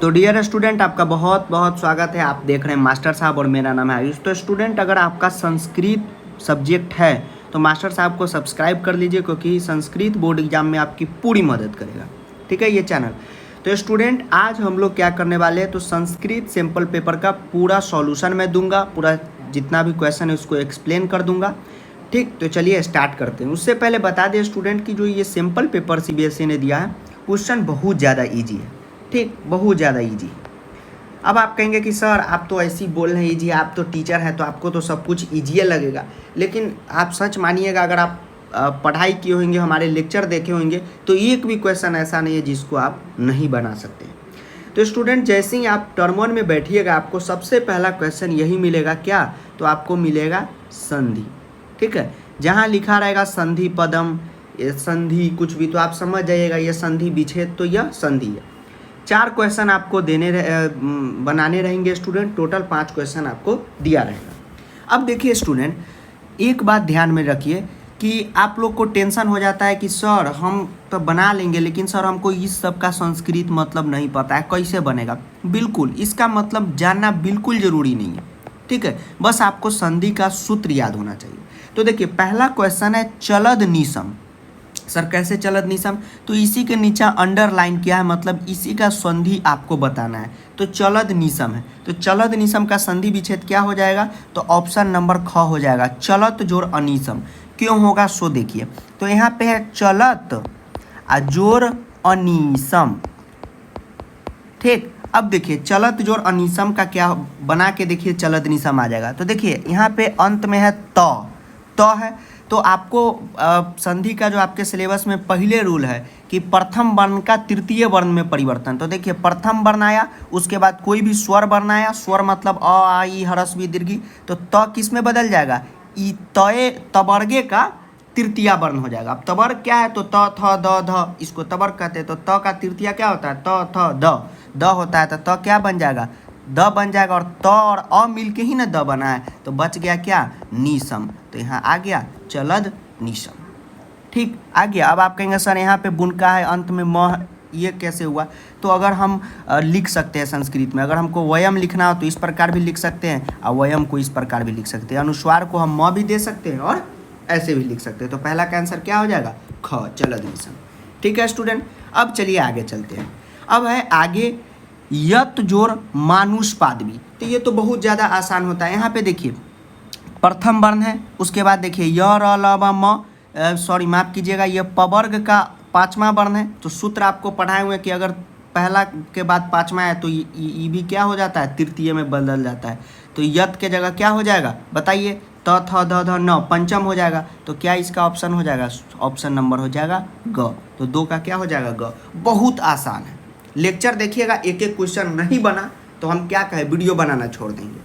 तो dear student, आपका बहुत बहुत स्वागत है। आप देख रहे हैं मास्टर साहब और मेरा नाम है आयुष। तो स्टूडेंट, अगर आपका संस्कृत सब्जेक्ट है तो मास्टर साहब को सब्सक्राइब कर लीजिए, क्योंकि संस्कृत बोर्ड एग्जाम में आपकी पूरी मदद करेगा। ठीक है, ये चैनल। तो स्टूडेंट, आज हम लोग क्या करने वाले हैं, तो संस्कृत सैम्पल पेपर का पूरा सॉल्यूशन मैं दूंगा, पूरा जितना भी क्वेश्चन है उसको एक्सप्लेन कर दूंगा। ठीक, तो चलिए स्टार्ट करते हैं। उससे पहले बता दें स्टूडेंट की जो ये सैम्पल पेपर सीबीएसई ने दिया है, क्वेश्चन बहुत ज़्यादा ईजी है। ठीक, बहुत ज़्यादा ईजी। अब आप कहेंगे कि सर आप तो ऐसे ही बोल रहे हैं ईजी, आप तो टीचर हैं तो आपको तो सब कुछ ईजी लगेगा। लेकिन आप सच मानिएगा, अगर आप पढ़ाई किए होंगे, हमारे लेक्चर देखे होंगे, तो एक भी क्वेश्चन ऐसा नहीं है जिसको आप नहीं बना सकते। तो स्टूडेंट, जैसे ही आप टर्म 1 में बैठिएगा, आपको सबसे पहला क्वेश्चन यही मिलेगा। क्या? तो आपको मिलेगा संधि। ठीक है, जहाँ लिखा रहेगा संधि पदम, संधि कुछ भी, तो आप समझ जाइएगा ये संधि विच्छेद, तो यह संधि है। 4 क्वेश्चन आपको बनाने रहेंगे स्टूडेंट। टोटल 5 क्वेश्चन आपको दिया रहेगा। अब देखिए स्टूडेंट, एक बात ध्यान में रखिए कि आप लोग को टेंशन हो जाता है कि सर हम तो बना लेंगे, लेकिन सर हमको इस सब का संस्कृत मतलब नहीं पता है, कैसे बनेगा। बिल्कुल, इसका मतलब जानना बिल्कुल ज़रूरी नहीं है। ठीक है, बस आपको संधि का सूत्र याद होना चाहिए। तो देखिए, पहला क्वेश्चन है चलद निशम। सर कैसे चलद निशम? तो इसी के नीचे अंडरलाइन किया है, मतलब इसी का संधि आपको बताना है। तो चलद निशम है, तो चलद निशम का संधि विच्छेद क्या हो जाएगा? तो ऑप्शन नंबर ख हो जाएगा, चलत जोड़ अनिशम। क्यों होगा सो देखिए, तो यहाँ पे है चलत जोड़ अनिशम। ठीक, अब देखिए चलत जोड़ अनिशम का क्या बना के देखिए, चलद निशम आ जाएगा। तो देखिए यहाँ पे अंत में है त है, तो आपको संधि का जो आपके सिलेबस में पहले रूल है कि प्रथम वर्ण का तृतीय वर्ण में परिवर्तन। तो देखिए प्रथम वर्ण आया, उसके बाद कोई भी स्वर वर्ण आया, स्वर मतलब अ आ ई ह्रस्व दीर्घ, तो त किस में बदल जाएगा? ई तय तवर्गे का तृतीय वर्ण हो जाएगा। अब तवर्ग क्या है? तो त थ द ध, इसको तवर्ग कहते हैं। तो त का तृतीय क्या होता है? त थ द होता है, तो त क्या बन जाएगा? द बन जाएगा, और त और अ मिल के ही ना द बना है, तो बच गया क्या? निशम। तो यहाँ आ गया चलद निशम। ठीक, आ गया। अब आप कहेंगे सर यहाँ पे बुनका है, अंत में म, ये कैसे हुआ? तो अगर हम लिख सकते हैं संस्कृत में, अगर हमको वयम लिखना हो तो इस प्रकार भी लिख सकते हैं, और वयम को इस प्रकार भी लिख सकते हैं। अनुस्वार को हम म भी दे सकते हैं और ऐसे भी लिख सकते हैं। तो पहला का आंसर क्या हो जाएगा? ख, चलद निशम। ठीक है स्टूडेंट, अब चलिए आगे चलते हैं। अब है आगे यत जोड़ मानुषपादवी। तो ये तो बहुत ज़्यादा आसान होता है। यहाँ पे देखिए प्रथम वर्ण है, उसके बाद देखिए य र ल व म, सॉरी माफ़ कीजिएगा, ये पवर्ग का 5वां वर्ण है। तो सूत्र आपको पढ़ाए हुए कि अगर पहला के बाद 5वां है तो ये भी क्या हो जाता है? तृतीय में बदल जाता है। तो यत के जगह क्या हो जाएगा बताइए? त थ द ध न, पंचम हो जाएगा। तो क्या इसका ऑप्शन हो जाएगा? ऑप्शन नंबर हो जाएगा ग। तो 2 का क्या हो जाएगा? ग। बहुत आसान है। लेक्चर देखिएगा, एक एक क्वेश्चन नहीं बना तो हम क्या कहें, वीडियो बनाना छोड़ देंगे।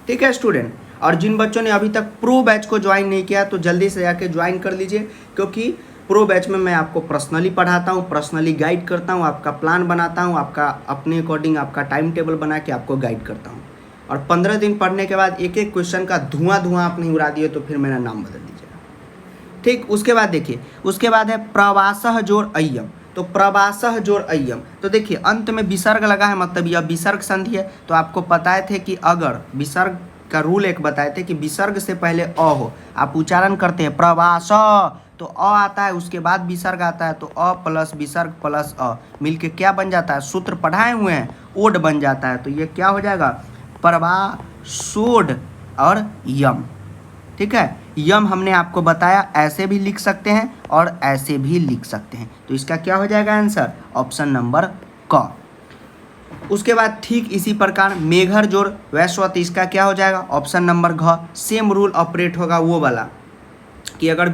ठीक है स्टूडेंट, और जिन बच्चों ने अभी तक प्रो बैच को ज्वाइन नहीं किया तो जल्दी से जाके ज्वाइन कर लीजिए, क्योंकि प्रो बैच में मैं आपको पर्सनली पढ़ाता हूँ, पर्सनली गाइड करता हूँ, आपका प्लान बनाता हूँ, आपका अपने अकॉर्डिंग आपका टाइम टेबल बना के आपको गाइड करता हूँ। और 15 दिन पढ़ने के बाद एक एक क्वेश्चन का धुआं आप नहीं उड़ा दिए तो फिर मेरा नाम बदल दीजिएगा। ठीक, उसके बाद देखिए, उसके बाद है प्रवासः जोड़ अय्यम। तो प्रवासः जोड़ अय्यम, तो देखिए अंत में विसर्ग लगा है, मतलब यह विसर्ग संधि है। तो आपको बताए थे कि अगर विसर्ग का रूल एक बताए थे कि विसर्ग से पहले अ हो, आप उच्चारण करते हैं प्रवास, तो अ आता है, उसके बाद विसर्ग आता है, तो अ प्लस विसर्ग प्लस अ मिलके क्या बन जाता है? सूत्र पढ़ाए हुए हैं, ओड बन जाता है। तो ये क्या हो जाएगा? प्रवासोड और यम। ठीक है, यम हमने आपको बताया ऐसे भी लिख सकते हैं और ऐसे भी लिख सकते हैं। तो इसका क्या हो जाएगा आंसर? ऑप्शन नंबर क। उसके बाद ठीक इसी प्रकार मेघर जोड़ वैश्वत, इसका क्या हो जाएगा? ऑप्शन नंबर घ। सेम रूल ऑपरेट होगा वो वाला कि अगर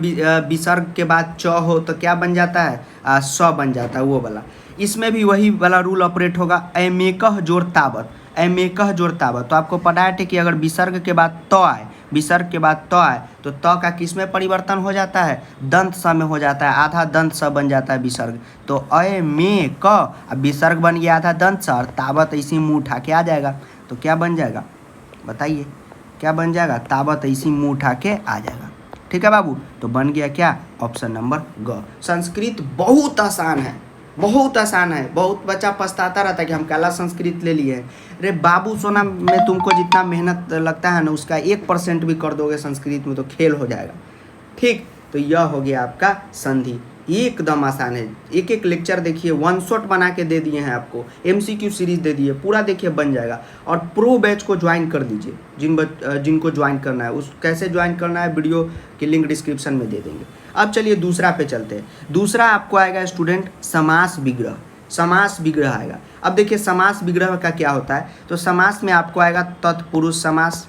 विसर्ग के बाद च हो तो क्या बन जाता है? स बन जाता है, वो वाला। इसमें भी वही वाला रूल ऑपरेट होगा। ऐमेकह जोड़ तावत, ऐमेकह जोड़ तावत। तो आपको पता है कि अगर विसर्ग के बाद त आए, विसर्ग के बाद त आए तो त का किस में परिवर्तन हो जाता है? दंत स में हो जाता है, आधा दंत स बन जाता है विसर्ग। तो अय में क, अब विसर्ग बन गया आधा दंत स, और तावत इसी मुँह उठा के आ जाएगा। तो क्या बन जाएगा बताइए? क्या बन जाएगा? तावत इसी मुँह उठा के आ जाएगा। ठीक है बाबू, तो बन गया क्या? ऑप्शन नंबर ग। संस्कृत बहुत आसान है, बहुत आसान है। बहुत बच्चा पछताता रहता है कि हम काला संस्कृत ले लिए हैं। अरे बाबू सोना में तुमको जितना मेहनत लगता है ना, उसका 1% भी कर दोगे संस्कृत में तो खेल हो जाएगा। ठीक, तो यह हो गया आपका संधि, एकदम आसान है। एक एक लेक्चर देखिए, वन शॉट बना के दे दिए हैं आपको, MCQ सीरीज दे दिए, पूरा देखिए बन जाएगा। और प्रो बैच को ज्वाइन कर दीजिए, जिनको ज्वाइन करना है। उस कैसे ज्वाइन करना है वीडियो की लिंक डिस्क्रिप्शन में दे देंगे। अब चलिए दूसरा पे चलते हैं। दूसरा आपको आएगा स्टूडेंट समास विग्रह। समास विग्रह आएगा। अब देखिए समास विग्रह का क्या होता है, तो समास में आपको आएगा तत्पुरुष समास,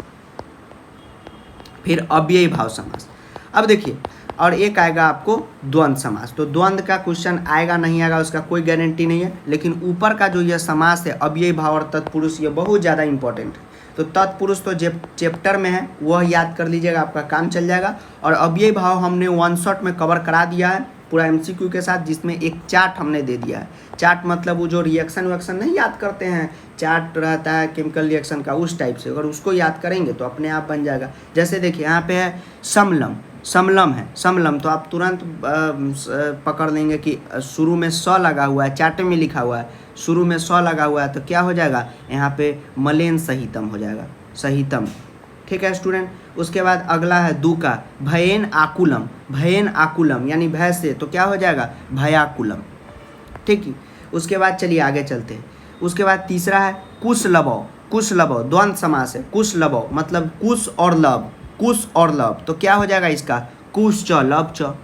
फिर अव्ययी भाव समास। अब देखिए, और एक आएगा आपको द्वंद्व समास। तो द्वंद्व का क्वेश्चन आएगा नहीं आएगा उसका कोई गारंटी नहीं है, लेकिन ऊपर का जो यह समास है अव्ययी भाव और तत्पुरुष, ये बहुत ज़्यादा इंपॉर्टेंट है। तो तत्पुरुष तो चैप्टर में है, वह याद कर लीजिएगा, आपका काम चल जाएगा। और अव्ययी भाव हमने वन शॉट में कवर करा दिया है पूरा MCQ के साथ, जिसमें एक चार्ट हमने दे दिया है। चार्ट मतलब वो जो रिएक्शन वैक्शन नहीं याद करते हैं, चार्ट रहता है केमिकल रिएक्शन का, उस टाइप से अगर उसको याद करेंगे तो अपने आप बन जाएगा। जैसे देखिए यहाँ पे है समलम, समलम है, समलम तो आप तुरंत पकड़ लेंगे कि शुरू में स लगा हुआ है, चार्ट में लिखा हुआ है शुरू में स लगा हुआ है, तो क्या हो जाएगा यहाँ पे मलेन सहितम हो जाएगा, सहितम। ठीक है स्टूडेंट। उसके बाद अगला है दू का भयेन आकुलम, भयेन आकुलम यानी भय से, तो क्या हो जाएगा भयाकुलम। ठीक है। उसके बाद चलिए आगे चलते हैं। उसके बाद तीसरा है कुशलभौ, कुशलभौ द्वंद्व समास है। कुशलभौ मतलब कुश और लव, कुश और लव, तो क्या हो जाएगा इसका कुश च लव च,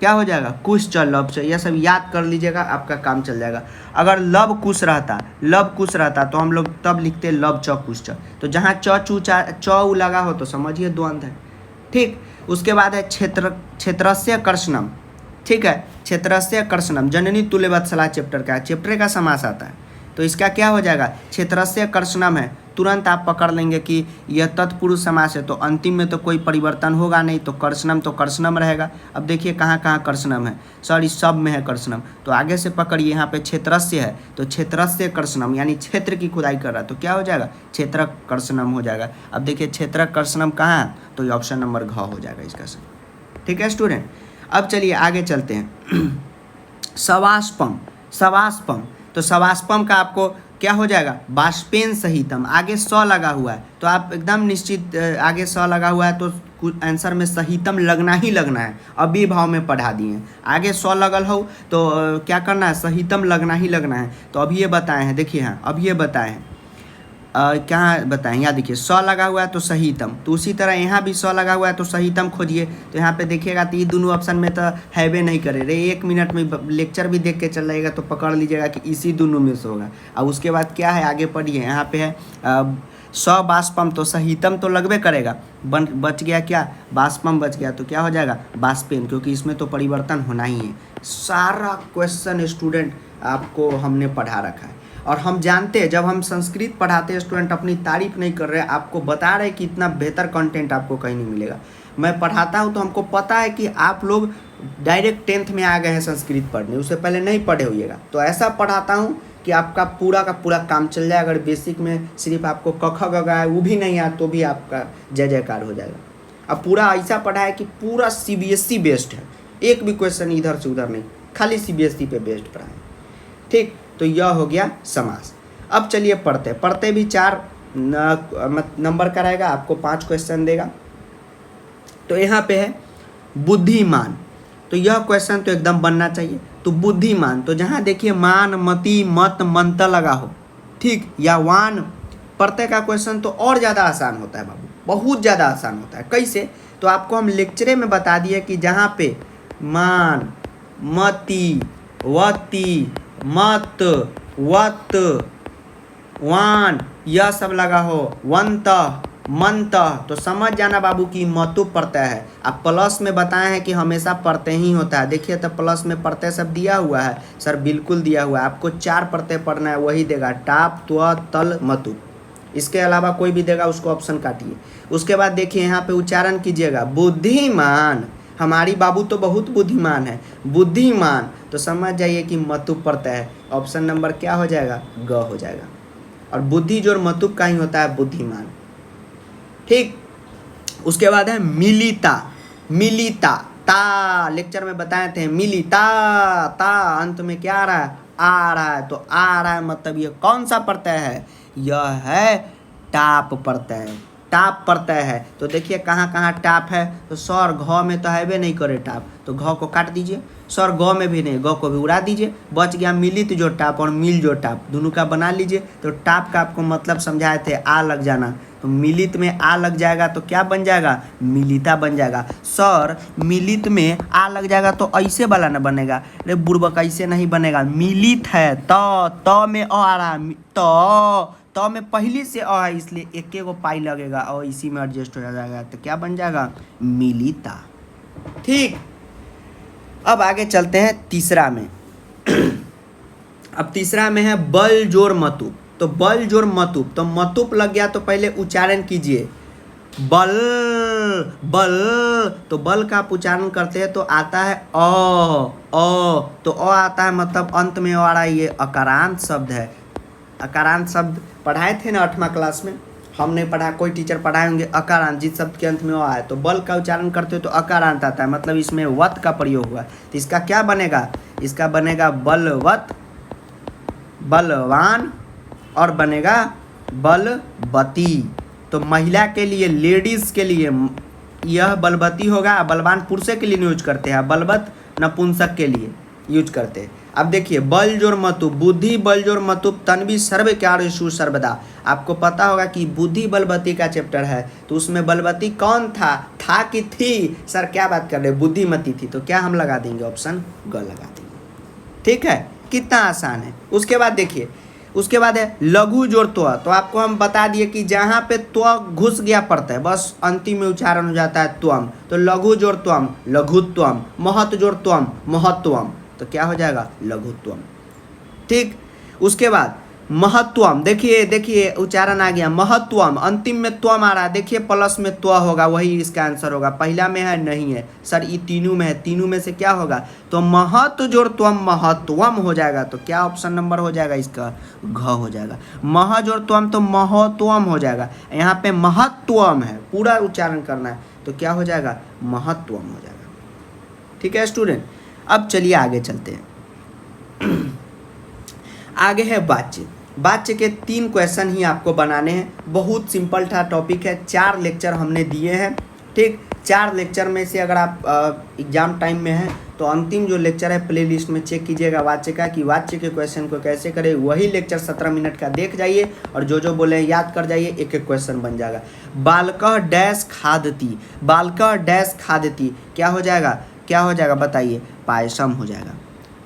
क्या हो जाएगा कुश च लव च। यह सब याद कर लीजिएगा, आपका काम चल जाएगा। अगर लव कुश रहता, लव कुश रहता तो हम लोग तब लिखते लव च कुश च, तो जहाँ च उ लगा हो तो समझिए द्वंद्व है। ठीक। उसके बाद है क्षेत्रस्य कर्षणम। ठीक है, क्षेत्रस्य कर्षणम जननी तुल्य वत्सला चैप्टर का, चैप्टर का समास आता है, तो इसका क्या हो जाएगा क्षेत्रस्य कर्षणम है। तुरंत आप पकड़ लेंगे कि यह तत्पुरुष समास है, तो अंतिम में तो कोई परिवर्तन होगा नहीं, तो कर्षणम तो कर्षणम रहेगा। अब देखिए कहाँ कहाँ कर्षणम है, सॉरी सब में है कर्षणम, तो आगे से पकड़िए, यहाँ पे क्षेत्रस्य है तो क्षेत्रस्य कर्षणम यानी क्षेत्र की खुदाई कर रहा है, तो क्या हो जाएगा क्षेत्र कर्षणम हो जाएगा। अब देखिए क्षेत्र कर्षणम कहाँ है, तो ये ऑप्शन नंबर घ हो जाएगा इसका सही। ठीक है स्टूडेंट। अब चलिए आगे चलते हैं। सवाष्पम, सवाष्पम, तो सवाष्पम का आपको क्या हो जाएगा बाष्पेन सहितम। आगे स लगा हुआ है तो आप एकदम निश्चित, आगे स लगा हुआ है तो आंसर में सहितम लगना ही लगना है। अभी भाव में पढ़ा दिए, आगे स लगल हो तो क्या करना है सहितम लगना ही लगना है। तो अभी ये बताए हैं, देखिए हाँ अभी ये बताए हैं, क्या बताएं, यहाँ देखिए स लगा हुआ है तो सहितम, तो उसी तरह यहाँ भी स लगा हुआ है तो सहितम खोजिए। तो यहाँ पे देखिएगा तो ये दोनों ऑप्शन में तो हैवे नहीं करे रे, 1 मिनट में लेक्चर भी देख के चल जाएगा तो पकड़ लीजिएगा कि इसी दोनों में से होगा। अब उसके बाद क्या है आगे पढ़िए, यहाँ पे है स बाष्पम, तो सहितम तो लगबे करेगा, बच गया क्या बाष्पम बच गया, तो क्या हो जाएगा बाष्पेन, क्योंकि इसमें तो परिवर्तन होना ही है। सारा क्वेश्चन स्टूडेंट आपको हमने पढ़ा रखा है, और हम जानते हैं जब हम संस्कृत पढ़ाते हैं स्टूडेंट अपनी तारीफ नहीं कर रहे, आपको बता रहे कि इतना बेहतर कंटेंट आपको कहीं नहीं मिलेगा। मैं पढ़ाता हूं तो हमको पता है कि आप लोग डायरेक्ट 10th में आ गए हैं संस्कृत पढ़ने, उससे पहले नहीं पढ़े होइएगा, तो ऐसा पढ़ाता हूं कि आपका पूरा का पूरा काम चल जाए। अगर बेसिक में सिर्फ आपको क ख ग घ है वो भी नहीं आया तो भी आपका जय जयकार हो जाएगा। अब पूरा ऐसा पढ़ा है कि पूरा CBSE बेस्ड है, एक भी क्वेश्चन इधर से उधर नहीं, खाली CBSE पे बेस्ड पढ़ा है। ठीक, तो यह हो गया समास। अब चलिए पढ़ते भी 4 नंबर का रहेगा, आपको 5 क्वेश्चन देगा। तो यहाँ पे है बुद्धिमान, तो यह क्वेश्चन तो एकदम बनना चाहिए। तो बुद्धिमान, तो जहाँ देखिए मान मति मत मंत लगा हो, ठीक, या वान प्रत्यय का क्वेश्चन तो और ज़्यादा आसान होता है बाबू, बहुत ज़्यादा आसान होता है। कैसे, तो आपको हम लेक्चरे में बता दिए कि जहाँ पे मान मति वति मत वत वान यह सब लगा हो, वंत मंत, तो समझ जाना बाबू कि मतु प्रत्यय है। आप प्लस में बताए हैं कि हमेशा प्रत्यय ही होता है, देखिए तो प्लस में प्रत्यय सब दिया हुआ है सर, बिल्कुल दिया हुआ है। आपको 4 प्रत्यय पढ़ना है, वही देगा टाप त्व तल मतु, इसके अलावा कोई भी देगा उसको ऑप्शन काटिए। उसके बाद देखिए यहाँ पे उच्चारण कीजिएगा बुद्धिमान, हमारी बाबू तो बहुत बुद्धिमान है, बुद्धिमान, तो समझ जाइए कि मतु प्रत्यय है। ऑप्शन नंबर क्या हो जाएगा ग हो जाएगा, और बुद्धि जोड़ मतु का ही होता है बुद्धिमान। ठीक। उसके बाद है मिलिता, मिलिता ता लेक्चर में बताए थे मिली ता ता अंत में क्या आ रहा है, आ रहा है। तो आ रहा है मतलब ये कौन सा प्रत्यय है, यह है टाप प्रत्यय, टाप प्रत्यय है। तो देखिए कहाँ कहाँ टाप है, तो सर घ में तो है नहीं करे टाप, तो घ को काट दीजिए। सर ग में भी नहीं, ग को भी उड़ा दीजिए, बच गया मिलित जो टाप और मिल जो टाप, दोनों का बना लीजिए। तो टाप का आपको मतलब समझाए थे आ लग जाना, तो मिलित में आ लग जाएगा तो क्या बन जाएगा, मिलिता बन जाएगा। सर मिलित में आ लग जाएगा तो ऐसे वाला ना बनेगा, अरे बुर्बक ऐसे नहीं बनेगा, मिलित है त में अ आ रहा है, तो में पहले से अ है इसलिए एक गो पाई लगेगा और इसी में एडजस्ट हो जाएगा, तो क्या बन जाएगा, मिलिता। ठीक, अब आगे चलते हैं तीसरा में। अब तीसरा में है बल जोर मतुप। तो बल जोर मतुप, तो मतुप लग गया तो पहले उच्चारण कीजिए, बल बल। तो बल का आप उच्चारण करते हैं तो आता है तो अ आता है, मतलब अंत में आ रहा है, ये अकारांत शब्द है। अकारांत शब्द पढ़ाए थे ना 8वां क्लास में, हम नहीं पढ़ा, कोई टीचर पढ़ाए होंगे। अकारांत जिस शब्द के अंत में आ है, तो बल का उच्चारण करते हो तो अकारांत आता है, मतलब इसमें वत का प्रयोग हुआ। तो इसका क्या बनेगा, इसका बनेगा बलवत, बलवान, और बनेगा बलवती। तो महिला के लिए, लेडीज के लिए यह बलवती होगा। बलवान पुरुष के लिए यूज करते हैं, बलवत नपुंसक के लिए यूज करते हैं। अब देखिए बल जोर मतुप, बुद्धि बल जोर मतुप तन्वी सर्व कार्येषु सर्वदा। आपको पता होगा कि बुद्धि बलवती का चैप्टर है, तो उसमें बलवती कौन था कि थी, सर क्या बात कर रहे, बुद्धिमती थी, तो क्या हम लगा देंगे, ऑप्शन ग लगा देंगे। ठीक है, कितना आसान है। उसके बाद देखिए, उसके बाद है लघु जोर त्व। तो आपको हम बता दिए कि जहाँ पे त्व घुस गया पड़ता है बस अंतिम में उच्चारण हो जाता है त्वम। तो लघु जोर त्वम लघुत्वम, महत जोर त्वम महत्वम, तो क्या हो जाएगा, लघुत्वम। ठीक, उसके बाद महत्वम, देखिए उच्चारण आ गया महत्वम, अंतिम में त्वम आ रहा है, देखिए प्लस में त्व होगा, वही इसका आंसर होगा। पहला में है नहीं है सर, ये तीनों में है, तीनों में से क्या होगा, तो महत्व जोड़ त्वम महत्वम हो जाएगा। तो क्या ऑप्शन नंबर हो जाएगा इसका, घ हो जाएगा। मह जोड़ त्वम तो महत्वम हो जाएगा, यहाँ पे महत्वम है, पूरा उच्चारण करना है, तो क्या हो जाएगा, महत्वम हो जाएगा। ठीक है स्टूडेंट, अब चलिए आगे चलते हैं। आगे है वाच्य। वाच्य के 3 क्वेश्चन ही आपको बनाने हैं, बहुत सिंपल था टॉपिक है, 4 लेक्चर हमने दिए हैं। ठीक, 4 लेक्चर में से अगर आप एग्जाम टाइम में हैं तो अंतिम जो लेक्चर है प्लेलिस्ट में चेक कीजिएगा वाच्य का, कि वाच्य के क्वेश्चन को कैसे करें। वही लेक्चर 17 मिनट का देख जाइए और जो बोले याद कर जाइए, एक एक क्वेश्चन बन जाएगा। बालकः डैश खादती, बालकः डैश खादती क्या हो जाएगा बताइए, पायसम हो जाएगा।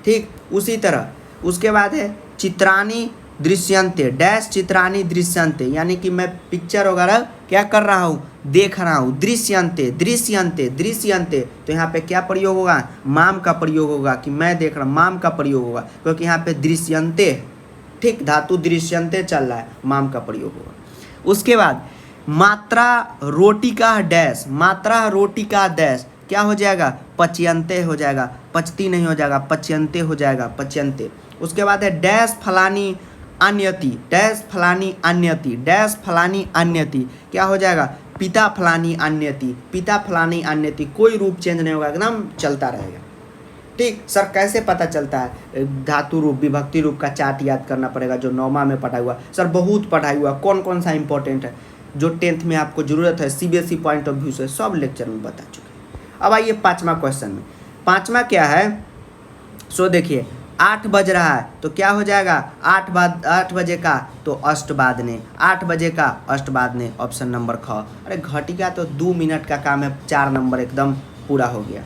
ठीक, उसी तरह उसके बाद है चित्राणी दृश्यंते, डैश चित्राणी दृश्यंते, यानी कि मैं पिक्चर वगैरह क्या कर रहा हूँ, देख रहा हूँ। दृश्यंते दृश्यंते दृश्यंते, तो यहाँ पे क्या प्रयोग होगा, माम का प्रयोग होगा, कि मैं देख रहा हूँ, माम का प्रयोग होगा, क्योंकि यहाँ पे दृश्यंते है। ठीक, धातु दृश्यंते चल रहा है, माम का प्रयोग होगा। उसके बाद मात्रा रोटी का डैश, मात्रा रोटी का डैश क्या हो जाएगा, पच्यंते हो जाएगा, पचती नहीं हो जाएगा, पच्यंते हो जाएगा, पच्यंते। उसके बाद है डैश फलानी अन्यति, डैश फलानी अन्यति, डैश फलानी अन्यति क्या हो जाएगा, पिता फलानी अन्यति, पिता फलानी अन्यति, कोई रूप चेंज नहीं होगा, एकदम चलता रहेगा। ठीक, सर कैसे पता चलता है, धातु रूप विभक्ति रूप का चार्ट याद करना पड़ेगा, जो 9वां में पढ़ाई हुआ। सर बहुत पढ़ाई हुआ, कौन कौन सा इंपॉर्टेंट है, जो 10th में आपको जरूरत है, सीबीएसई पॉइंट ऑफ व्यू से सब लेक्चर में बता चुके हैं। अब आइए 5वां क्वेश्चन में। 5वां क्या है, सो देखिए 8 बज रहा है तो क्या हो जाएगा, 8 बजे का तो अष्टबादने, 8 बजे का अष्टबादने, ऑप्शन नंबर ख। अरे घटिका तो 2 मिनट का काम है, 4 नंबर एकदम पूरा हो गया।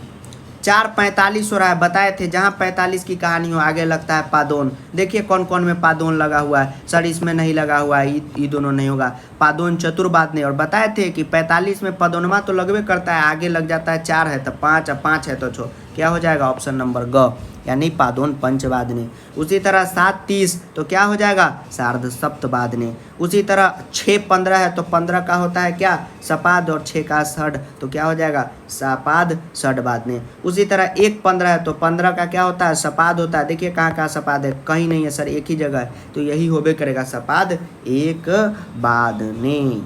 4:45 हो रहा है, बताए थे जहाँ 45 की कहानी हो आगे लगता है पादोन। देखिए कौन कौन में पादोन लगा हुआ है, सर इसमें नहीं लगा हुआ है, ये दोनों नहीं होगा। पादोन चतुर्बादने, और बताए थे कि 45 में पदोनमा तो लगवे करता है, आगे लग जाता है 4 है तो 5, और 5 है तो 6, क्या हो जाएगा, ऑप्शन नंबर ग, यानी पादोन पंचवादने। उसी तरह 7:30 तो क्या हो जाएगा, सार्ध सप्तवादने। उसी तरह 6:15 है तो 15 का होता है क्या, सपाद, और 6 का षड, तो क्या हो जाएगा, सपाद षडवादने। उसी तरह 1:15 है तो 15 का क्या होता है, सपाद होता है। देखिए कहाँ कहाँ सपाद है, कहीं नहीं है सर, एक ही जगह है, तो यही होबे करेगा, सपाद एक बादने।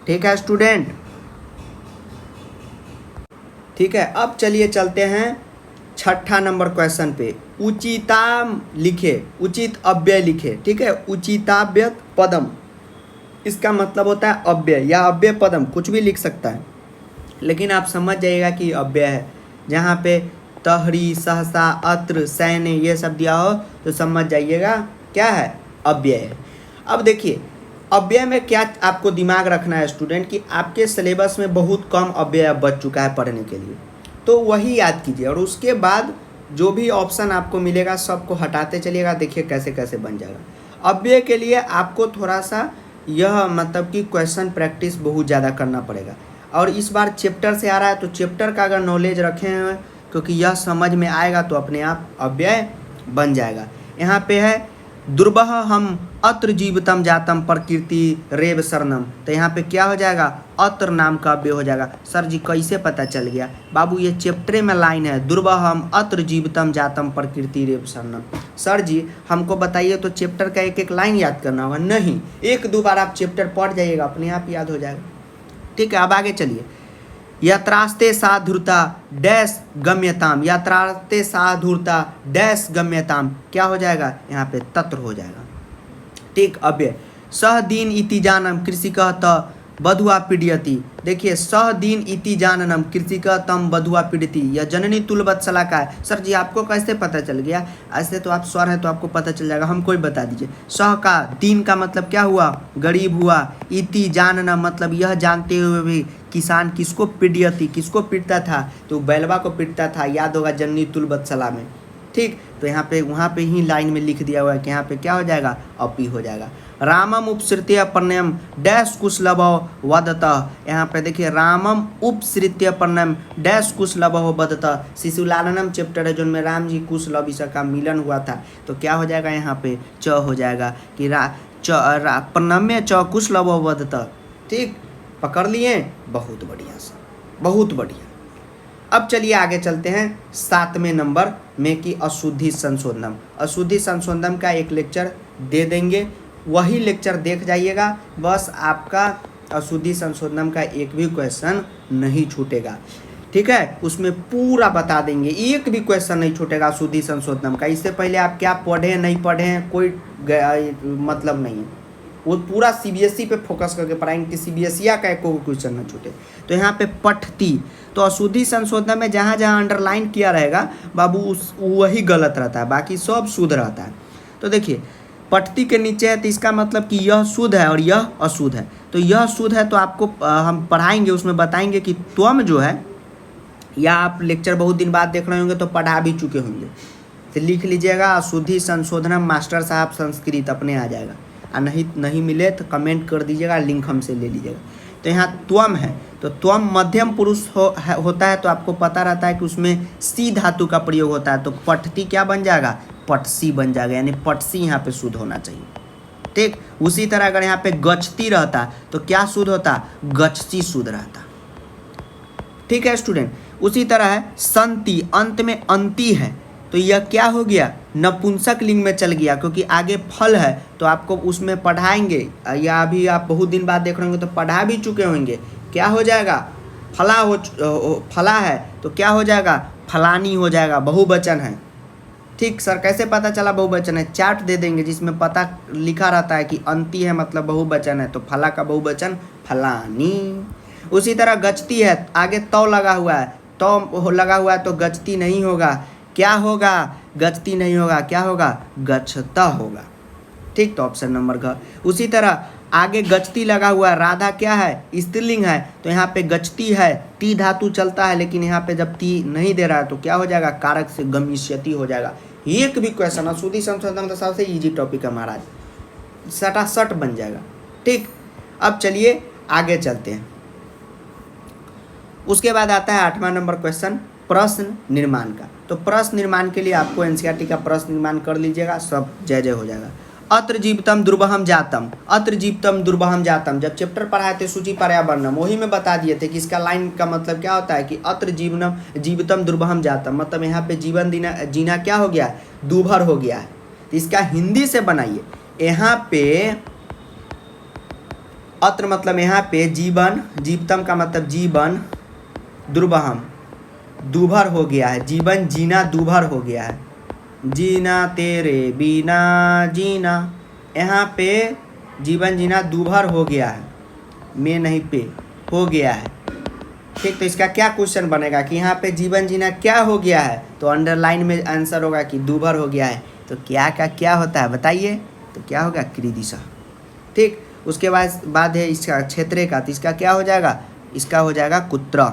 ठीक है स्टूडेंट, ठीक है, अब चलिए चलते हैं छठा नंबर क्वेश्चन पे। उचिताम लिखे, उचित अव्यय लिखे। ठीक है, उचिताव्यय पदम, इसका मतलब होता है अव्यय या अव्यय पदम, कुछ भी लिख सकता है, लेकिन आप समझ जाइएगा कि अव्यय है। जहाँ पे तहरी, सहसा, अत्र, सैन्य ये सब दिया हो तो समझ जाइएगा क्या है, अव्यय है। अब देखिए अव्यय में क्या आपको दिमाग रखना है स्टूडेंट, कि आपके सिलेबस में बहुत कम अव्यय बच चुका है पढ़ने के लिए, तो वही याद कीजिए और उसके बाद जो भी ऑप्शन आपको मिलेगा सबको हटाते चलिएगा, देखिए कैसे कैसे बन जाएगा। अव्यय के लिए आपको थोड़ा सा यह मतलब कि क्वेश्चन प्रैक्टिस बहुत ज़्यादा करना पड़ेगा, और इस बार चैप्टर से आ रहा है तो चैप्टर का अगर नॉलेज रखे हैं, क्योंकि यह समझ में आएगा तो अपने आप अव्यय बन जाएगा। यहाँ पे है दुर्बह हम अत्र जीवितम जातम प्रकृति रेव शरणम, तो यहाँ पे क्या हो जाएगा, अत्र नाम का अव्यय हो जाएगा। सर जी कैसे पता चल गया? बाबू ये चैप्टर में लाइन है, दुर्बह हम अत्र जीवितम जातम प्रकृति रेव शरणम। सर जी हमको बताइए तो चैप्टर का एक एक लाइन याद करना होगा? नहीं, एक दो बार आप चैप्टर पढ़ जाइएगा, अपने आप याद हो जाएगा। ठीक है, अब आगे चलिए। यत्रास्ते साधुरता डैश गम्यताम, यत्रास्ते साधुरता डैश गम्यताम, क्या हो जाएगा, यहाँ पे तत्र हो जाएगा। ठीक, अव्यय सह दीन इति जानम कृषिकः त बधुआ पीड़यति। देखिए सह दीन इति जाननम कृषिकः तम बधुआ पीड़यति, यह जननी तुलवत्सला का है। सर जी आपको कैसे पता चल गया? ऐसे तो आप स्वर हैं तो आपको पता चल जाएगा, हमको ही बता दीजिए। सह का दीन का मतलब क्या हुआ, गरीब हुआ। इति जाननम मतलब यह जानते हुए भी किसान किसको पीड़यति, किसको पीटता था, तो बैलवा को पीटता था, याद होगा जननी तुलवत्सला में। ठीक, तो यहाँ पे वहाँ पे ही लाइन में लिख दिया हुआ है कि यहाँ पे क्या हो जाएगा, अपी हो जाएगा। रामम उपसृत्य पर्णयम डैश कुशलभो वदतः, यहाँ पे देखिए रामम उपसृत्य पर्णयम डैश कुशलभो वदतः, शिशुलालनम चैप्टर है जिनमें राम जी कुशलभ का मिलन हुआ था, तो क्या हो जाएगा, यहाँ पे च हो जाएगा कि पर्णम्य च कुशलभो वदतः। ठीक, पकड़ लिए, बहुत बढ़िया सर, बहुत बढ़िया। अब चलिए आगे चलते हैं 7वें नंबर में कि अशुद्धि संशोधनम। अशुद्धि संशोधनम का एक लेक्चर दे देंगे, वही लेक्चर देख जाइएगा, बस आपका अशुद्धि संशोधनम का एक भी क्वेश्चन नहीं छूटेगा। ठीक है, उसमें पूरा बता देंगे, एक भी क्वेश्चन नहीं छूटेगा अशुद्धि संशोधनम का। इससे पहले आप क्या पढ़े नहीं पढ़े कोई मतलब नहीं है, वो पूरा सीबीएसई पे फोकस करके पढ़ाएंगे कि सीबीएसई का एक क्वेश्चन न छूटे। तो यहाँ पे पठती, तो अशुद्धि संशोधन में जहाँ जहाँ अंडरलाइन किया रहेगा बाबू उस वही गलत रहता है, बाकी सब शुद्ध रहता है। तो देखिए पठती के नीचे है तो इसका मतलब कि यह शुद्ध है और यह अशुद्ध है। तो यह शुद्ध है तो आपको हम पढ़ाएंगे, उसमें बताएंगे कि त्वम जो है, या आप लेक्चर बहुत दिन बाद देख रहे होंगे तो पढ़ा भी चुके होंगे, तो लिख लीजिएगा अशुद्धि संशोधनम मास्टर साहब संस्कृत, अपने आ जाएगा। और नहीं मिले तो कमेंट कर दीजिएगा, लिंक हमसे ले लीजिएगा। तो यहाँ त्वम है, तो त्वम मध्यम पुरुष होता है, तो आपको पता रहता है कि उसमें सी धातु का प्रयोग होता है, तो पठती क्या बन जाएगा, पटसी बन जाएगा, यानी पटसी यहाँ पे शुद्ध होना चाहिए। ठीक, उसी तरह अगर यहाँ पे गचती रहता तो क्या शुद्ध होता, गचती शुद्ध रहता। ठीक है स्टूडेंट, उसी तरह है संति, अंत में अंति है, तो यह क्या हो गया, नपुंसक लिंग में चल गया, क्योंकि आगे फल है तो आपको उसमें पढ़ाएंगे, या अभी आप बहुत दिन बाद देख रहे होंगे तो पढ़ा भी चुके होंगे। क्या हो जाएगा, फला है तो क्या हो जाएगा, फलानी हो जाएगा, बहुवचन है। ठीक सर कैसे पता चला बहुवचन है, चार्ट दे देंगे जिसमें पता लिखा रहता है कि अंति है मतलब बहुवचन है, तो फला का बहुवचन फलानी। उसी तरह गचती है, आगे तो लगा हुआ है, तो लगा हुआ है तो गचती नहीं होगा, क्या होगा, गचती नहीं होगा, क्या होगा, गच्छता होगा। ठीक, तो ऑप्शन नंबर घ। उसी तरह आगे गचती लगा हुआ है, राधा क्या है, स्त्रीलिंग है, तो यहाँ पे गचती है, ती धातु चलता है, लेकिन यहाँ पे जब ती नहीं दे रहा है तो क्या हो जाएगा, कारक से गमिष्यति हो जाएगा। एक भी क्वेश्चन अशुद्धि संशोधन तो सबसे इजी टॉपिक है महाराज, सटासट बन जाएगा। ठीक, अब चलिए आगे चलते हैं। उसके बाद आता है 8वां नंबर क्वेश्चन प्रश्न निर्माण का। तो प्रश्न निर्माण के लिए आपको एनसीईआरटी का प्रश्न निर्माण कर लीजिएगा, सब जय जय हो जाएगा। अत्र जीवितम दुर्बहम जातम, अत्र जीवितम दुर्बहम जातम, जब चैप्टर पढ़ाए थे सूची पर्यावरणम, वही में बता दिए थे कि इसका लाइन का मतलब क्या होता है कि अत्र जीवितम दुर्बहम जातम, मतलब यहाँ पे जीवन जीना क्या हो गया, दूभर हो गया है। तो इसका हिंदी से बनाइए, यहाँ पे अत्र मतलब यहाँ पे जीवन, जीवितम का मतलब जीवन, दुर्बहम दूभर हो गया है, जीवन जीना दूभर हो गया है, जीना तेरे बिना जीना, यहाँ पे जीवन जीना दूभर हो गया है, में नहीं पे हो गया है। ठीक, तो इसका क्या क्वेश्चन बनेगा कि यहाँ पे जीवन जीना क्या हो गया है, तो अंडरलाइन में आंसर होगा कि दूभर हो गया है। तो क्या का क्या होता है बताइए, तो क्या होगा कृदिशा। ठीक, उसके बाद है इसका क्षेत्रे का, तो इसका क्या हो जाएगा, इसका हो जाएगा कुत्र।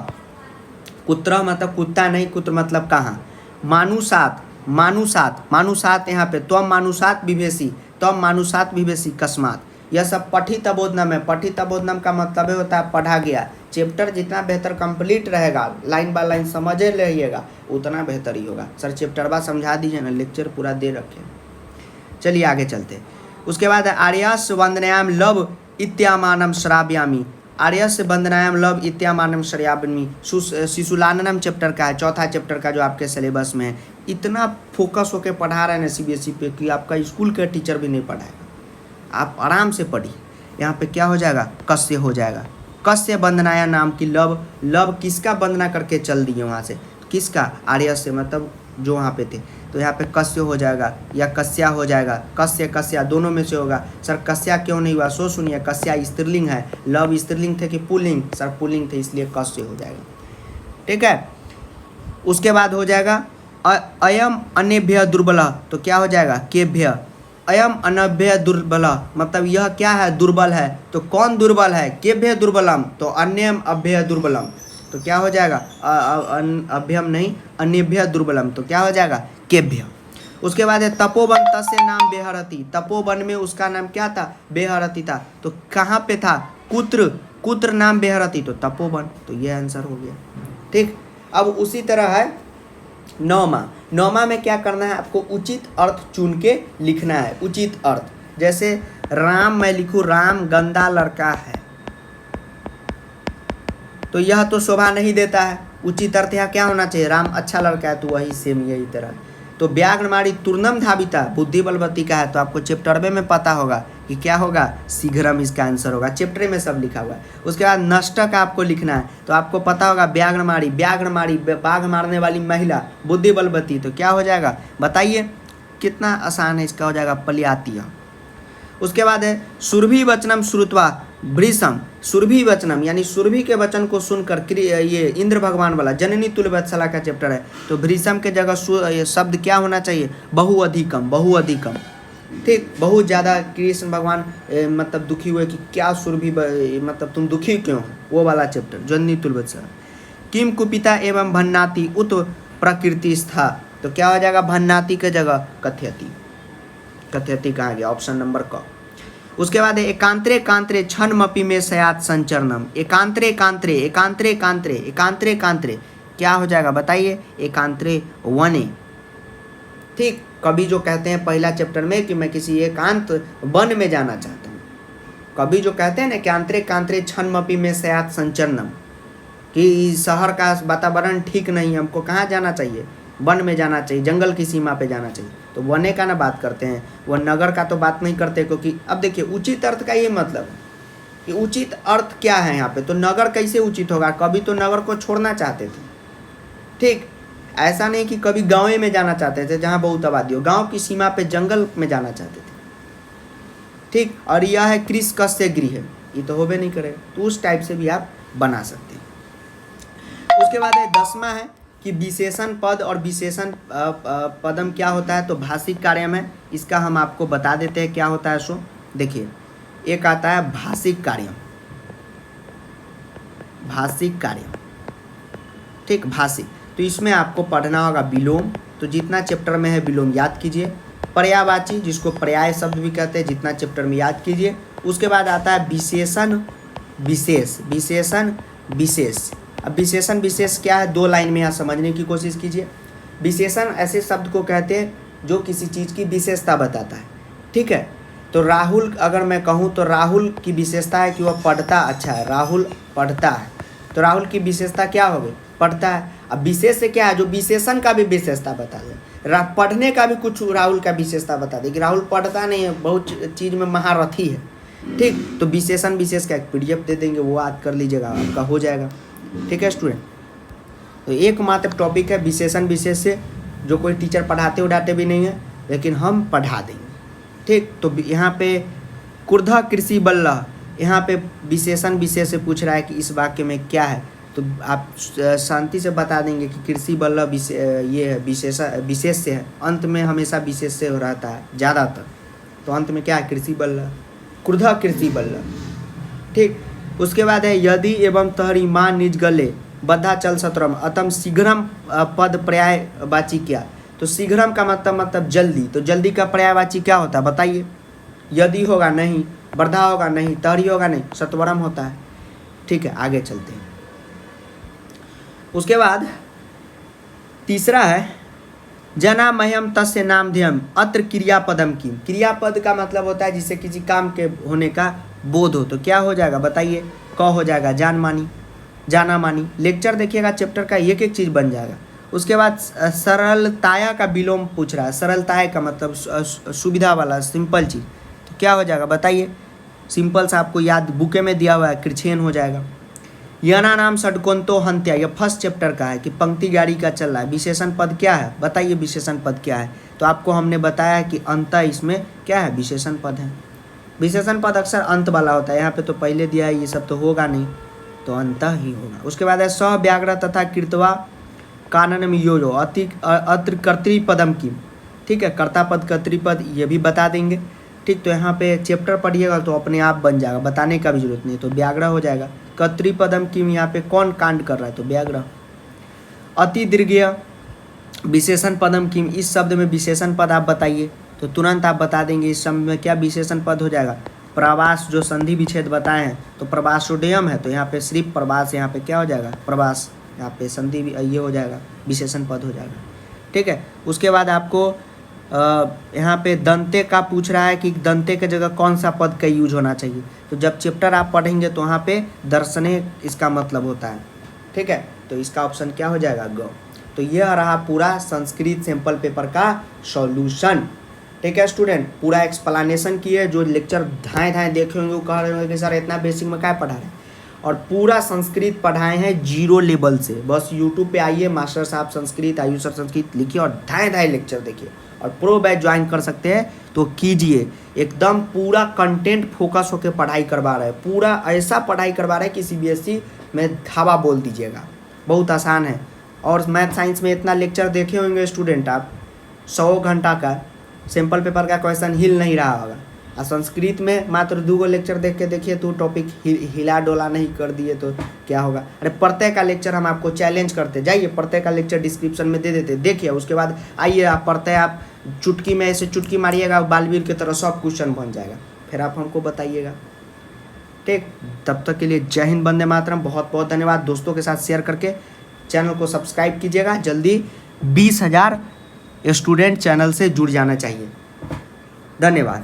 कुत्र मतलब कुत्ता नहीं, कुत्र मतलब कहाँ। मानुषात, मानुषात, मानुषात यहाँ पे त्वम मानुषात विभेषी, त्वम मानुषात विभेषी कस्मात, यह सब पठित अबोधनम है। पठित अबोधनम का मतलब होता है पढ़ा गया। चैप्टर जितना बेहतर कंप्लीट रहेगा, लाइन बाय लाइन समझे रहिएगा, उतना बेहतर ही होगा। सर चैप्टर बाद समझा दीजिए ना, लेक्चर पूरा दे रखे। चलिए आगे चलते। उसके बाद आर्यस्य वंदनायाम लव इत्यामानम श्राव्यामी, आर्यस्य वंदनायाम लव इत्यामानम श्राव्यामी शिशुलाननम चैप्टर का है, चौथा चैप्टर का जो आपके सिलेबस में है। इतना फोकस होकर पढ़ा रहे हैं ना CBSE पे कि आपका स्कूल का टीचर भी नहीं पढ़ाएगा। आप आराम से पढ़िए। यहाँ पे क्या हो जाएगा, कस्य हो जाएगा। कस्य वंदनाया नाम की लव, लव किसका वंदना करके चल दिए वहाँ से, किसका, आर्य से, मतलब जो वहाँ पे थे। तो यहाँ पे कस्य हो जाएगा या कस्या हो जाएगा, कस्य कस्या दोनों में से होगा। सर कस्या क्यों नहीं हुआ, सो सुनिए, कस्या स्त्रीलिंग है, लव स्त्रीलिंग थे कि पुल्लिंग, सर पुल्लिंग थे, इसलिए कस्य हो जाएगा। ठीक है, उसके बाद हो जाएगा अयम अन्यभ्य दुर्बल, तो क्या हो जाएगा, केभ्य। अयम अनभ्य दुर्बल मतलब यह क्या है, दुर्बल है। तो कौन दुर्बल है, केभ्य दुर्बलम, तो अन्यम अभ्य दुर्बलम, तो क्या हो जाएगा, अभ्यम नहीं अन्यभ्य दुर्बलम, तो क्या हो जाएगा, केभ्य। उसके बाद है तपोवन तस्य नाम बेहरती, तपोवन में उसका नाम क्या था, बेहरती था। तो कहाँ पे था, कुत्र, कुत्र नाम बेहरती, तो तपोवन, तो ये आंसर हो गया। ठीक, अब उसी तरह है नौमा। नौमा में क्या करना है, आपको उचित अर्थ चुन के लिखना है। उचित अर्थ, जैसे राम मैं लिखूँ, राम गंदा लड़का है, तो यह तो शोभा नहीं देता है। उचित अर्थ यहाँ क्या होना चाहिए, राम अच्छा लड़का है, तो वही सेम यही तरह। तो व्याघ्रमारी तूर्णम धाविता बुद्धि बलवती का है, तो आपको चैप्टर में पता होगा कि क्या होगा, शीघ्रम इसका आंसर होगा। चैप्टर में सब लिखा हुआ है। उसके बाद नष्ट का आपको लिखना है, तो आपको पता होगा व्याघ्रमारी, व्याघ्रमारी बाघ मारने वाली महिला, बुद्धि बलवती, तो क्या हो जाएगा बताइए, कितना आसान है, इसका हो जाएगा पलियातीय। उसके बाद है सुरभि वचनम श्रुत्वा भृशम, सुरभि वचनम यानी सुरभि के वचन को सुनकर, ये इंद्र भगवान वाला जननी तुल्य वत्सला का चैप्टर है। तो भृशम के जगह शब्द क्या होना चाहिए, बहुअधिकम, बहुअधिकम। ठीक, बहुत ज़्यादा कृष्ण भगवान मतलब दुखी हुए कि क्या सुरभि, मतलब तुम दुखी क्यों, वो वाला चैप्टर जननी तुल्य वत्सला। किम कुपिता एवं भन्नाति उत प्रकृति स्था, तो क्या हो जाएगा, भन्नाति के जगह कथयति, कथयति कहाँ गया, ऑप्शन नंबर क। उसके बाद है एकांतरे कांतरे छन्मपि में सयात संचरणम, एकांतरे कांतरे, एकांतरे कांतरे, एकांतरे कांतरे, क्या हो जाएगा बताइए, एकांतरे वने। ठीक, कभी जो कहते हैं पहला चैप्टर में कि मैं किसी एकांत वन में जाना चाहता हूँ, कभी जो कहते हैं ना कि आंतरे कांतरे छन्मपि में सयात संचरणम, कि शहर का वातावरण ठीक नहीं है, हमको कहाँ जाना चाहिए, वन में जाना चाहिए, जंगल की सीमा पे जाना चाहिए। तो वने का ना बात करते हैं, वह नगर का तो बात नहीं करते, क्योंकि अब देखिए उचित अर्थ का ये मतलब है कि उचित अर्थ क्या है यहाँ पे, तो नगर कैसे उचित होगा, कभी तो नगर को छोड़ना चाहते थे। ठीक, ऐसा नहीं कि कभी गाँव में जाना चाहते थे जहाँ बहुत आबादी हो, गाँव की सीमा पे जंगल में जाना चाहते थे। ठीक, और यह है कृष कस्य गृह, ये तो होबे नहीं करेगा, तो उस टाइप से भी आप बना सकते हैं। उसके बाद है 10वां है कि विशेषण पद और विशेषण पदम क्या होता है, तो भाषिक कार्यम है। इसका हम आपको बता देते हैं क्या होता है। सो देखिए, एक आता है भाषिक कार्यम, भाषिक कार्यम। ठीक, भाषिक, तो इसमें आपको पढ़ना होगा विलोम, तो जितना चैप्टर में है विलोम याद कीजिए। पर्यायवाची, जिसको पर्याय शब्द भी कहते हैं, जितना चैप्टर में याद कीजिए। उसके बाद आता है विशेषण विशेष, विशेषण विशेष। अब विशेषण विशेष क्या है, 2 लाइन में यहाँ समझने की कोशिश कीजिए। विशेषण ऐसे शब्द को कहते हैं जो किसी चीज़ की विशेषता बताता है। ठीक है, तो राहुल अगर मैं कहूँ तो राहुल की विशेषता है कि वह पढ़ता अच्छा है, राहुल पढ़ता है, तो राहुल की विशेषता क्या हो गई, पढ़ता है। अब विशेष से क्या है, जो विशेषण का भी विशेषता बता दे, पढ़ने का भी कुछ राहुल का विशेषता बता दे कि राहुल पढ़ता नहीं है, बहुत चीज़ में महारथी है। ठीक, तो विशेषण विशेष का एक PDF दे देंगे, वो याद कर लीजिएगा, आपका हो जाएगा। ठीक है स्टूडेंट। तो एकमात्र टॉपिक है विशेषण विशेष्य, जो कोई टीचर पढ़ाते उड़ाते भी नहीं है, लेकिन हम पढ़ा देंगे। ठीक, तो यहाँ पे कुर्धा कृषि बल्लह, यहाँ पे विशेषण विशेष से पूछ रहा है कि इस वाक्य में क्या है, तो आप शांति से बता देंगे कि कृषि बल्लह ये है विशेष से है, अंत में हमेशा विशेष से हो रहता है ज़्यादातर, तो अंत में क्या है कृषि बल्लह, कुर्धा कृषि बल्लह। ठीक, उसके बाद है यदि एवं तहरी माँ निज गले बद्धा चल सत्रम अतम शीघ्रम पद पर्यायवाची क्या, तो शीघ्रम का मतलब जल्दी, तो जल्दी का पर्यायवाची क्या होता है बताइए। यदि होगा नहीं, वर्धा होगा नहीं, तहरी होगा नहीं, सत्वरम होता है। ठीक है, आगे चलते हैं। उसके बाद तीसरा है जना मह्यम तस्य नामधेयम अत्र क्रियापदम किम, क्रियापद का मतलब होता है जिससे किसी काम के होने का बोध हो, तो क्या हो जाएगा बताइए, क हो जाएगा जान मानी, जाना मानी। लेक्चर देखिएगा चैप्टर का एक एक चीज़ बन जाएगा। उसके बाद सरलताया का विलोम पूछ रहा है, सरलताया का मतलब सुविधा वाला सिंपल चीज़, तो क्या हो जाएगा बताइए। सिंपल सा आपको याद बुके में दिया हुआ है, कृच्छेन हो जाएगा। यना नाम षड्कोंतो हंत्या, यह फर्स्ट चैप्टर का है कि पंक्ति गाड़ी का चल रहा है। विशेषण पद क्या है बताइए, विशेषण पद क्या है, तो आपको हमने बताया कि अंत इसमें क्या है, विशेषण पद है। विशेषण पद अक्सर अंत वाला होता है, यहाँ पे तो पहले दिया है, ये सब तो होगा नहीं, तो अंत ही होगा। उसके बाद है स व्याघ्र तथा कृतवा कानन में यो अत्र कर्तृपदम की, ठीक है, कर्ता पद कर्तृपद ये भी बता देंगे। ठीक, तो यहाँ पे चैप्टर पढ़िएगा तो अपने आप बन जाएगा, बताने का भी जरूरत नहीं, तो व्याघ्र हो जाएगा। कर्तृपदम किम, यहाँ पे कौन कांड कर रहा है, तो व्याघ्र। अति दीर्घ विशेषण पदम किम, इस शब्द में विशेषण पद आप बताइए, तो तुरंत आप बता देंगे इस शब्द में क्या विशेषण पद हो जाएगा। प्रवास, जो संधि विच्छेद बताए हैं, तो प्रवासोड्यम है, तो यहाँ पे सिर्फ प्रवास, यहाँ पे क्या हो जाएगा प्रवास, यहाँ पे संधि ये हो जाएगा, विशेषण पद हो जाएगा। ठीक है, उसके बाद आपको यहाँ पे दंते का पूछ रहा है कि दंते के जगह कौन सा पद का यूज होना चाहिए, तो जब चैप्टर आप पढ़ेंगे तो वहाँ पे दर्शने इसका मतलब होता है। ठीक है, तो इसका ऑप्शन क्या हो जाएगा ग। तो यह रहा पूरा संस्कृत सैंपल पेपर का सॉल्यूशन। ठीक है स्टूडेंट, पूरा एक्सप्लेनेशन किए, जो लेक्चर धाएं देखे होंगे वो कह रहे होंगे कि सर इतना बेसिक में क्या पढ़ा रहे हैं, और पूरा संस्कृत पढ़ाए हैं 0 लेवल से। बस यूट्यूब पे आइए, मास्टर साहब संस्कृत, आयुष सर संस्कृत लिखिए और धाएं लेक्चर देखिए, और प्रो बैच ज्वाइन कर सकते हैं तो कीजिए। एकदम पूरा कंटेंट फोकस होकर पढ़ाई करवा रहे हैं, पूरा ऐसा पढ़ाई करवा रहे हैं कि CBSE में धावा बोल दीजिएगा, बहुत आसान है। और मैथ साइंस में इतना लेक्चर देखे होंगे स्टूडेंट आप, 100 घंटा का सैंपल पेपर का क्वेश्चन हिल नहीं रहा होगा, और संस्कृत में मात्र 2 लेक्चर देख के देखिए तो टॉपिक हिला डोला नहीं कर दिए तो क्या होगा। अरे प्रत्येक का लेक्चर हम आपको चैलेंज करते, जाइए प्रत्येक का लेक्चर डिस्क्रिप्शन में दे देते, देखिए, उसके बाद आइए आप पढ़ते हैं, आप चुटकी में ऐसे चुटकी मारिएगा, बालवीर की तरह सब क्वेश्चन बन जाएगा, फिर आप हमको बताइएगा। ठीक, तब तक के लिए जय हिंद, वंदे मातरम, बहुत बहुत धन्यवाद। दोस्तों के साथ शेयर करके चैनल को सब्सक्राइब कीजिएगा, जल्दी 20,000 स्टूडेंट चैनल से जुड़ जाना चाहिए। धन्यवाद।